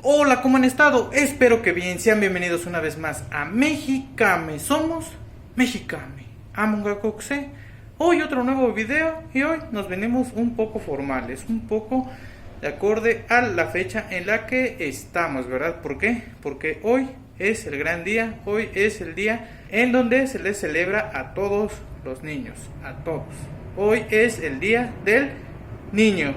Hola, ¿cómo han estado? Espero que bien, sean bienvenidos una vez más a Mexicame. Somos Mexicame, Amongacoxe. Hoy otro nuevo video y hoy nos venimos un poco formales, un poco de acorde a la fecha en la que estamos, ¿verdad? ¿Por qué? Porque hoy es el gran día, hoy es el día en donde se les celebra a todos los niños, a todos. Hoy es el día del niño.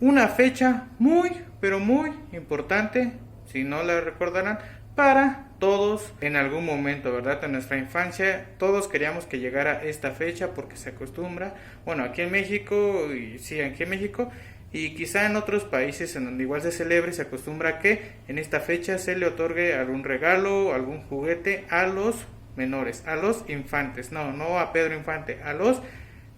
Una fecha muy, pero muy importante, si no la recordarán, para todos en algún momento, ¿verdad? En nuestra infancia todos queríamos que llegara esta fecha porque se acostumbra, bueno, aquí en México, y sí, aquí en México, y quizá en otros países en donde igual se celebre, se acostumbra que en esta fecha se le otorgue algún regalo, algún juguete a los menores, a los infantes, no a Pedro Infante, a los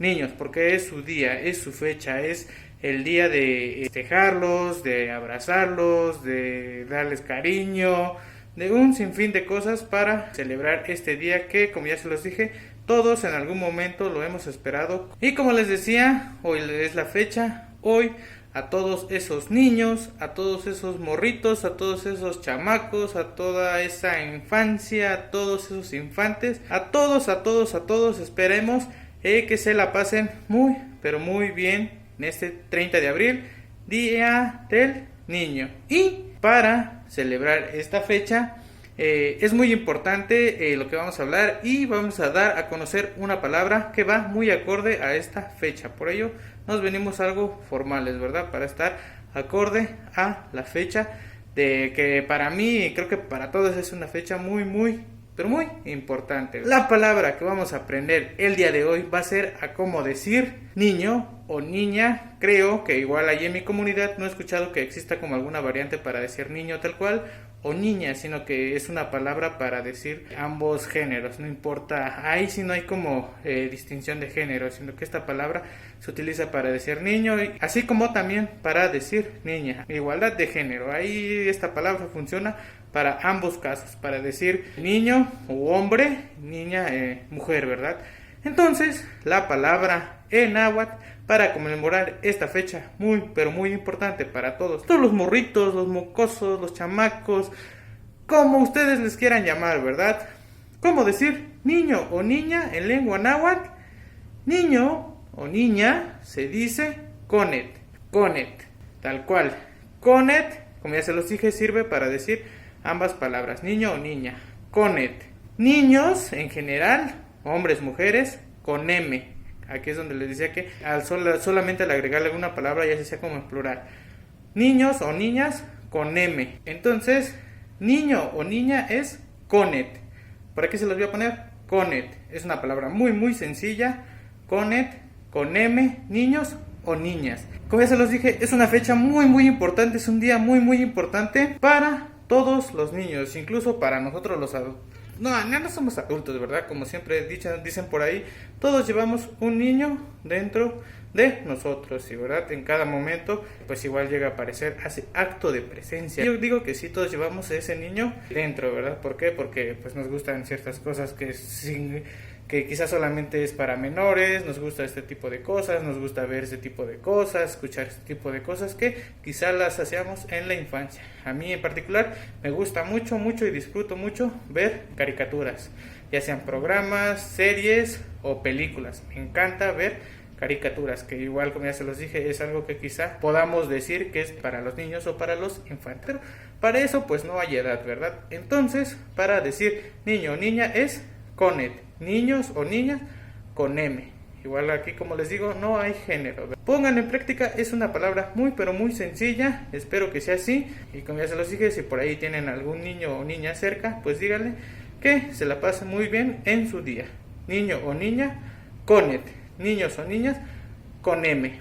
niños, porque es su día, es su fecha, es el día de festejarlos, de abrazarlos, de darles cariño, de un sinfín de cosas para celebrar este día que, como ya se los dije, todos en algún momento lo hemos esperado. Y como les decía, hoy es la fecha, hoy a todos esos niños, a todos esos morritos, a todos esos chamacos, a toda esa infancia, a todos esos infantes, a todos, esperemos que se la pasen muy, pero muy bien en este 30 de abril, Día del Niño. Y para celebrar esta fecha es muy importante lo que vamos a hablar y vamos a dar a conocer una palabra que va muy acorde a esta fecha. Por ello nos venimos algo formales, ¿verdad? Para estar acorde a la fecha de que para mí y creo que para todos es una fecha muy pero muy importante. La palabra que vamos a aprender el día de hoy va a ser a cómo decir niño o niña. Creo que igual ahí en mi comunidad no he escuchado que exista como alguna variante para decir niño tal cual o niña, sino que es una palabra para decir ambos géneros, no importa, ahí sí no hay como distinción de género, sino que esta palabra se utiliza para decir niño, así como también para decir niña, igualdad de género, ahí esta palabra funciona para ambos casos, para decir niño o hombre, niña, mujer, ¿verdad? Entonces, la palabra en náhuatl para conmemorar esta fecha muy, pero muy importante para todos los morritos, los mocosos, los chamacos, como ustedes les quieran llamar, ¿verdad? ¿Cómo decir niño o niña en lengua náhuatl? Niño o niña se dice conet, tal cual. Conet, como ya se los dije, sirve para decir ambas palabras, niño o niña, conet. Niños en general, hombres, mujeres, con M. Aquí es donde les decía que solamente al agregarle alguna palabra ya se hacía como en plural. Niños o niñas con M. Entonces, niño o niña es conet. ¿Por aquí se los voy a poner? Conet. Es una palabra muy sencilla. Conet, con M, niños o niñas. Como ya se los dije, es una fecha muy importante. Es un día muy importante para todos los niños, incluso para nosotros los adultos. No somos adultos, ¿verdad? Como siempre dicen por ahí, todos llevamos un niño dentro de nosotros, y ¿verdad? En cada momento, pues igual llega a aparecer, hace acto de presencia. Yo digo que sí, todos llevamos a ese niño dentro, ¿verdad? ¿Por qué? Porque pues nos gustan ciertas cosas que quizás solamente es para menores, nos gusta este tipo de cosas, nos gusta ver este tipo de cosas, escuchar este tipo de cosas que quizás las hacíamos en la infancia. A mí en particular me gusta mucho y disfruto mucho ver caricaturas, ya sean programas, series o películas. Me encanta ver caricaturas, que igual como ya se los dije es algo que quizá podamos decir que es para los niños o para los infantes, pero para eso pues no hay edad, ¿verdad? Entonces para decir niño o niña es conet, niños o niñas con M. Igual aquí como les digo no hay género. Pongan en práctica, es una palabra muy pero muy sencilla, espero que sea así. Y como ya se los dije, si por ahí tienen algún niño o niña cerca, pues díganle que se la pasen muy bien en su día. Niño o niña conet, niños o niñas con M.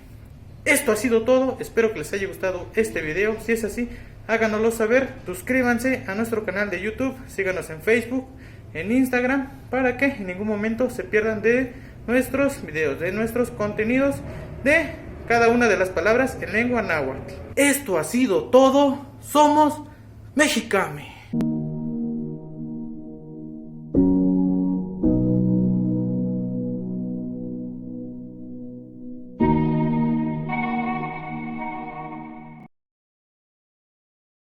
Esto ha sido todo, espero que les haya gustado este video. Si es así, háganoslo saber, suscríbanse a nuestro canal de YouTube, síganos en Facebook, en Instagram, para que en ningún momento se pierdan de nuestros videos, de nuestros contenidos, de cada una de las palabras en lengua náhuatl. Esto ha sido todo, somos Mexicame.